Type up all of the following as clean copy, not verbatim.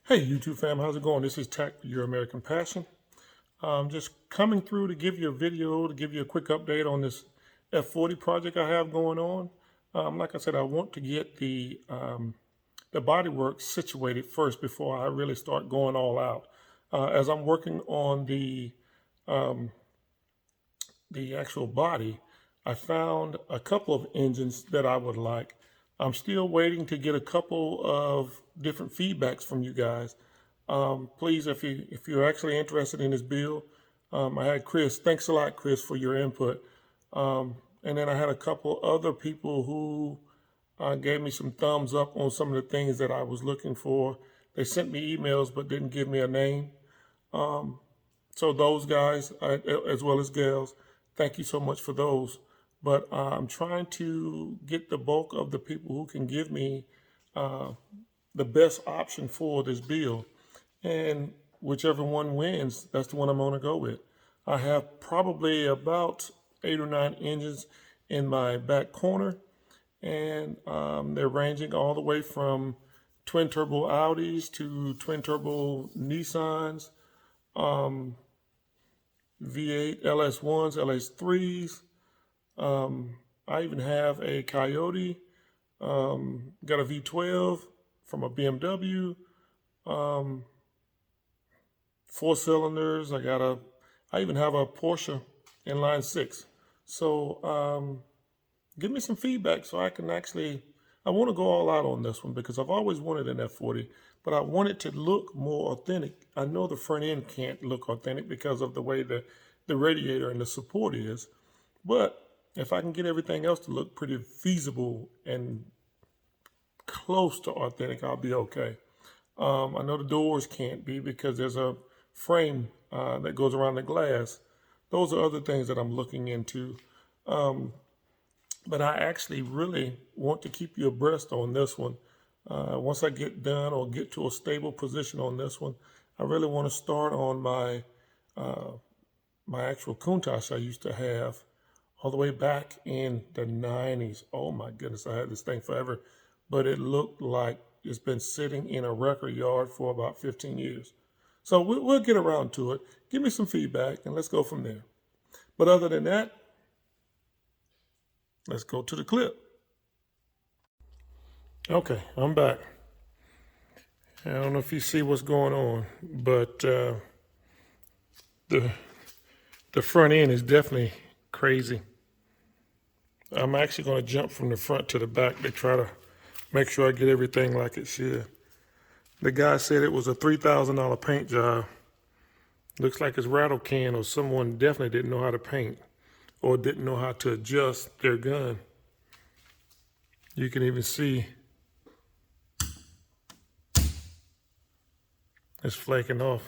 Hey YouTube fam, how's it going? This is Tech Euro.American.Passion. Just coming through to give you a video, to give you a quick update on this F-40 project I have going on. Like I said, I want to get the bodywork situated first before I really start going all out. As I'm working on the actual body, I found a couple of engines that I would like. I'm still waiting to get a couple of different feedbacks from you guys. Please, if you're actually interested in this build, I had Chris. Thanks a lot, Chris, for your input. And then I had a couple other people who gave me some thumbs up on some of the things that I was looking for. They sent me emails but didn't give me a name. So those guys, as well as gals, thank you so much for those. But I'm trying to get the bulk of the people who can give me the best option for this build. And whichever one wins, that's the one I'm going to go with. I have probably about 8 or 9 engines in my back corner. And they're ranging all the way from twin turbo Audis to twin turbo Nissans, V8 LS1s, LS3s. I even have a Coyote, got a V12 from a BMW, 4 cylinders. I even have a Porsche inline 6. So give me some feedback so I can I want to go all out on this one because I've always wanted an F-40, but I want it to look more authentic. I know the front end can't look authentic because of the way the radiator and the support is, but if I can get everything else to look pretty feasible and close to authentic, I'll be okay. I know the doors can't be because there's a frame that goes around the glass. Those are other things that I'm looking into. But I actually really want to keep you abreast on this one. Once I get done or get to a stable position on this one, I really want to start on my actual Countach I used to have all the way back in the 90s. Oh my goodness, I had this thing forever, but it looked like it's been sitting in a record yard for about 15 years. So we'll get around to it. Give me some feedback and let's go from there. But other than that, let's go to the clip. Okay, I'm back. I don't know if you see what's going on, but the front end is definitely crazy. I'm actually going to jump from the front to the back to try to make sure I get everything like it should. The guy said it was a $3,000 paint job. Looks like it's rattle can or someone definitely didn't know how to paint or didn't know how to adjust their gun. You can even see it's flaking off.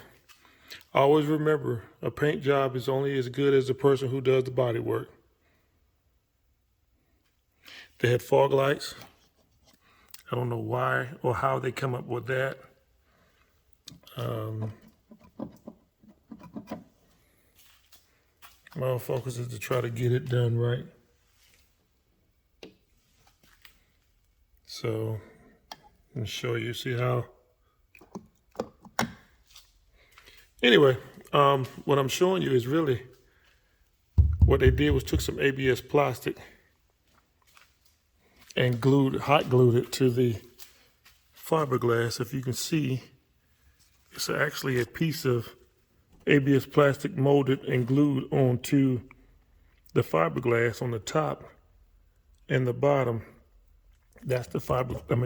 Always remember, a paint job is only as good as the person who does the body work. They had fog lights. I don't know why or how they come up with that. My focus is to try to get it done right. So let me show you, see how. Anyway, what I'm showing you is really what they did was took some ABS plastic and hot glued it to the fiberglass. If you can see, it's actually a piece of ABS plastic molded and glued onto the fiberglass on the top and the bottom. That's the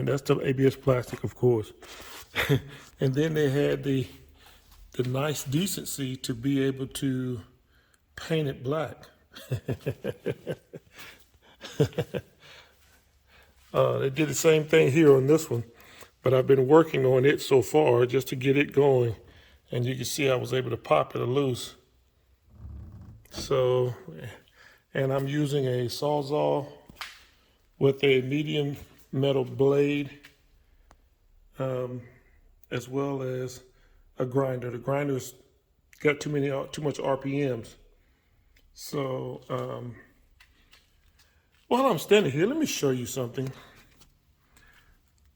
that's the ABS plastic, of course. And then they had the nice decency to be able to paint it black. They did the same thing here on this one, but I've been working on it so far just to get it going. And you can see I was able to pop it loose. So, and I'm using a Sawzall with a medium metal blade, as well as a grinder. The grinder's got too much RPMs. So, while I'm standing here, let me show you something.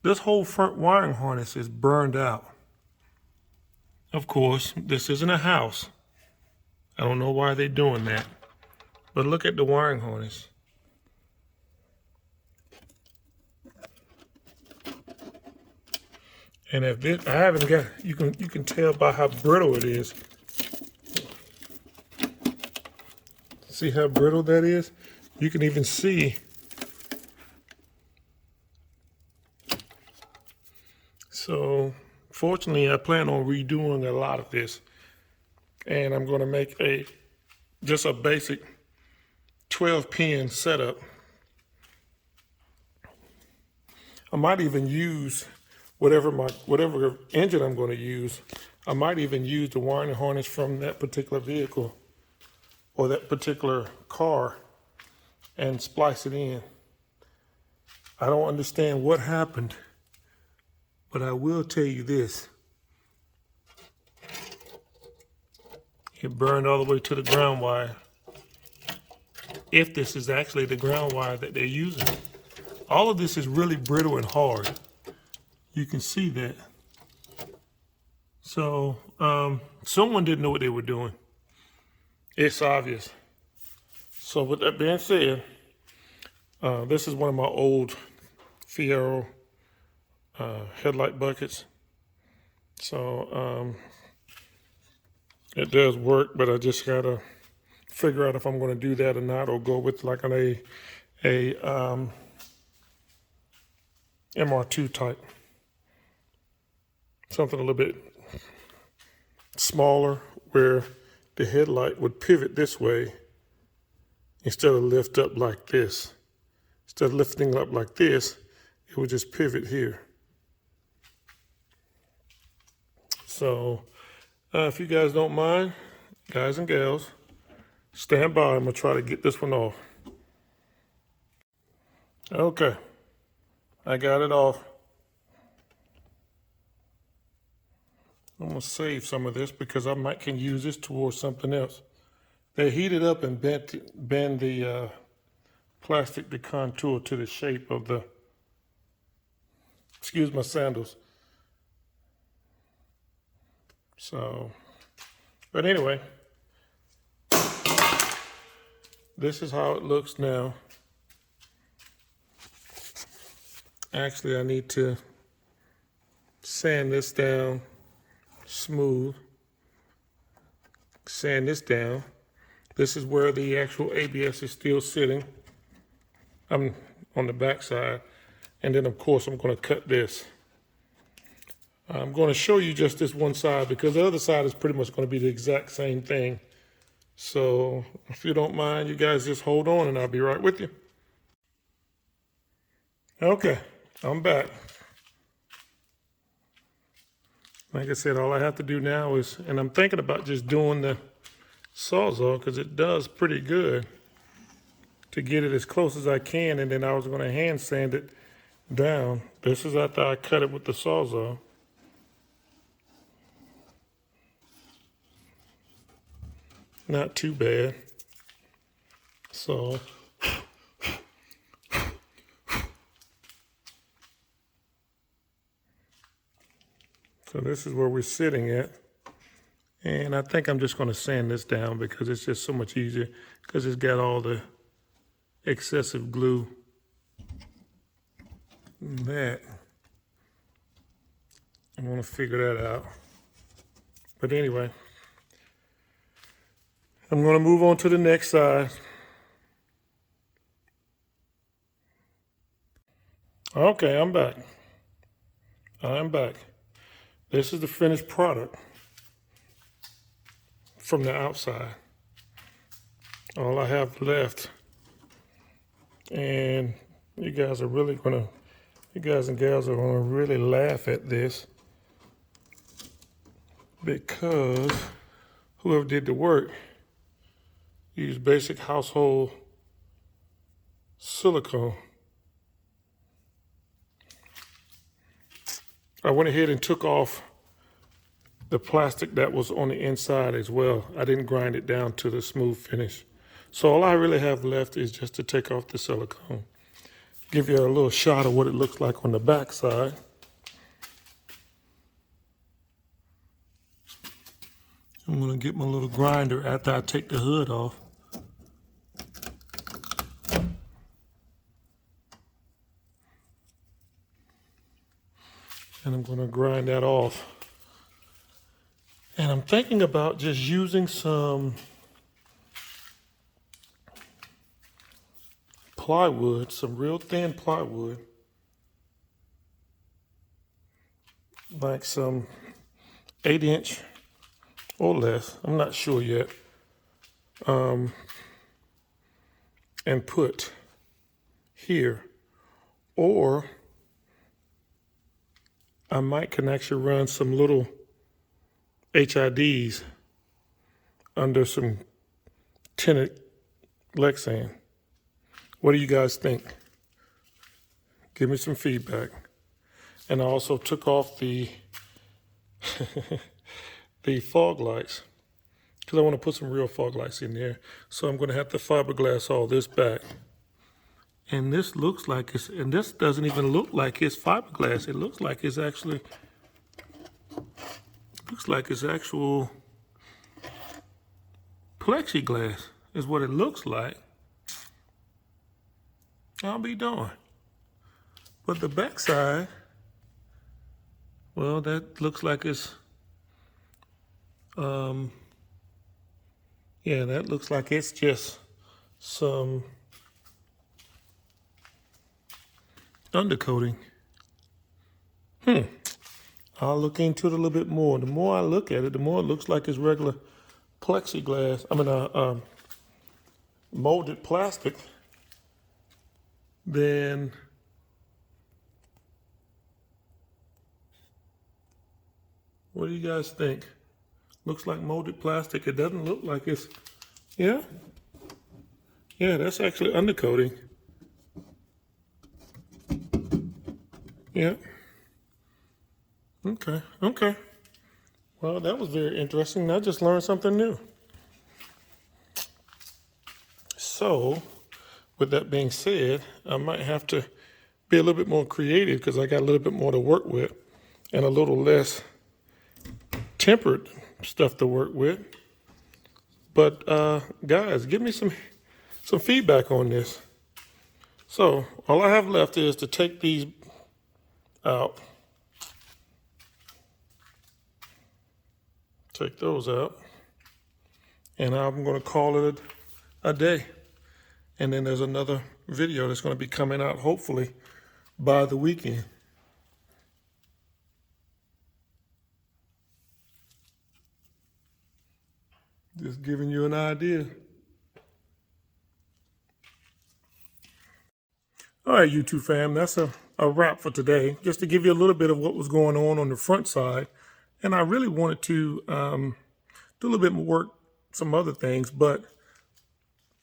This whole front wiring harness is burned out. Of course, this isn't a house. I don't know why they're doing that. But look at the wiring harness. And if this, I haven't got, you can tell by how brittle it is. See how brittle that is? You can even see. So fortunately, I plan on redoing a lot of this. And I'm going to make just a basic 12-pin setup. I might even use whatever engine I'm going to use. I might even use the wiring harness from that particular vehicle or that particular car and splice it in. I don't understand what happened, but I will tell you this. It burned all the way to the ground wire. If this is actually the ground wire that they're using. All of this is really brittle and hard. You can see that. So someone didn't know what they were doing. It's obvious. So with that being said, this is one of my old Fiero headlight buckets. So it does work, but I just gotta figure out if I'm going to do that or not, or go with like a MR2 type, something a little bit smaller, where the headlight would pivot this way instead of lift up like this. Instead of lifting up like this, it would just pivot here. So if you guys don't mind, guys and gals, stand by. I'm gonna try to get this one off. Okay, I got it off. I'm gonna save some of this because I can use this towards something else. They heated up and bend the plastic to contour to the shape of the, excuse my sandals. So, but anyway, this is how it looks now. Actually, I need to sand this down smooth. Sand this down. This is where the actual ABS is still sitting. I'm on the back side. And then, of course, I'm going to cut this. I'm going to show you just this one side because the other side is pretty much going to be the exact same thing. So if you don't mind, you guys just hold on and I'll be right with you. Okay, I'm back. Like I said, all I have to do now is, and I'm thinking about just doing the Sawzall because it does pretty good to get it as close as I can, and then I was going to hand sand it down. This is after I cut it with the Sawzall. Not too bad. So this is where we're sitting at. And I think I'm just going to sand this down because it's just so much easier because it's got all the excessive glue. That I'm going to figure that out. But anyway, I'm going to move on to the next side. Okay, I'm back. I'm back. This is the finished product from the outside. All I have left, and you guys and gals are gonna really laugh at this because whoever did the work used basic household silicone. I went ahead and took off the plastic that was on the inside as well. I didn't grind it down to the smooth finish. So all I really have left is just to take off the silicone. Give you a little shot of what it looks like on the back side. I'm going to get my little grinder after I take the hood off. And I'm going to grind that off. And I'm thinking about just using some plywood, some real thin plywood, like some 8-inch or less, I'm not sure yet, and put here. Or I might can actually run some little HIDs under some tinted Lexan. What do you guys think? Give me some feedback. And I also took off the the fog lights because I want to put some real fog lights in there. So I'm going to have to fiberglass all this back. And this looks like it's, and this doesn't even look like it's fiberglass. It looks like it's actually, actual plexiglass is what it looks like. I'll be darned. But the backside, well, that looks like it's, yeah, that looks like it's just some undercoating. I'll look into it a little bit more. The more I look at it, the more it looks like it's regular plexiglass. Molded plastic. Then what do you guys think? Looks like molded plastic. It doesn't look like it's, yeah? Yeah, that's actually undercoating. Yeah. Okay, okay. Well, that was very interesting. I just learned something new. So, with that being said, I might have to be a little bit more creative because I got a little bit more to work with and a little less tempered stuff to work with. But guys, give me some feedback on this. So all I have left is to take these out. Take those out. And I'm going to call it a day. And then there's another video that's going to be coming out hopefully by the weekend. Just giving you an idea. All right, YouTube fam, that's a wrap for today. Just to give you a little bit of what was going on the front side. And I really wanted to do a little bit more work, some other things, but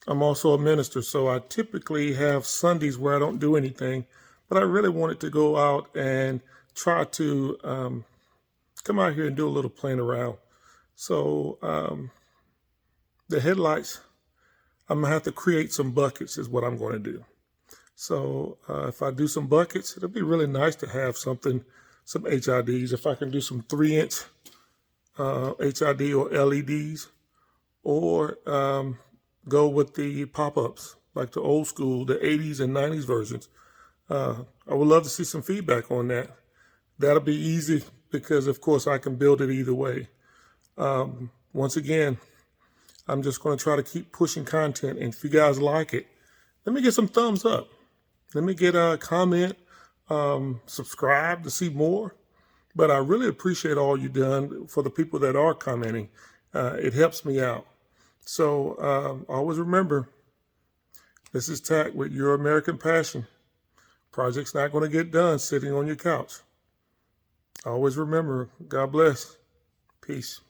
I'm also a minister, so I typically have Sundays where I don't do anything, but I really wanted to go out and try to come out here and do a little playing around. So the headlights, I'm gonna have to create some buckets is what I'm going to do. So if I do some buckets, it'll be really nice to have something, some HIDs. If I can do some 3-inch HID or LEDs, or go with the pop-ups, like the old school, the 80s and 90s versions. I would love to see some feedback on that. That'll be easy because, of course, I can build it either way. Once again, I'm just going to try to keep pushing content. And if you guys like it, let me get some thumbs up. Let me get a comment, subscribe to see more. But I really appreciate all you've done for the people that are commenting. It helps me out. So always remember, this is Tack with Euro.American.Passion. Project's not going to get done sitting on your couch. Always remember, God bless. Peace.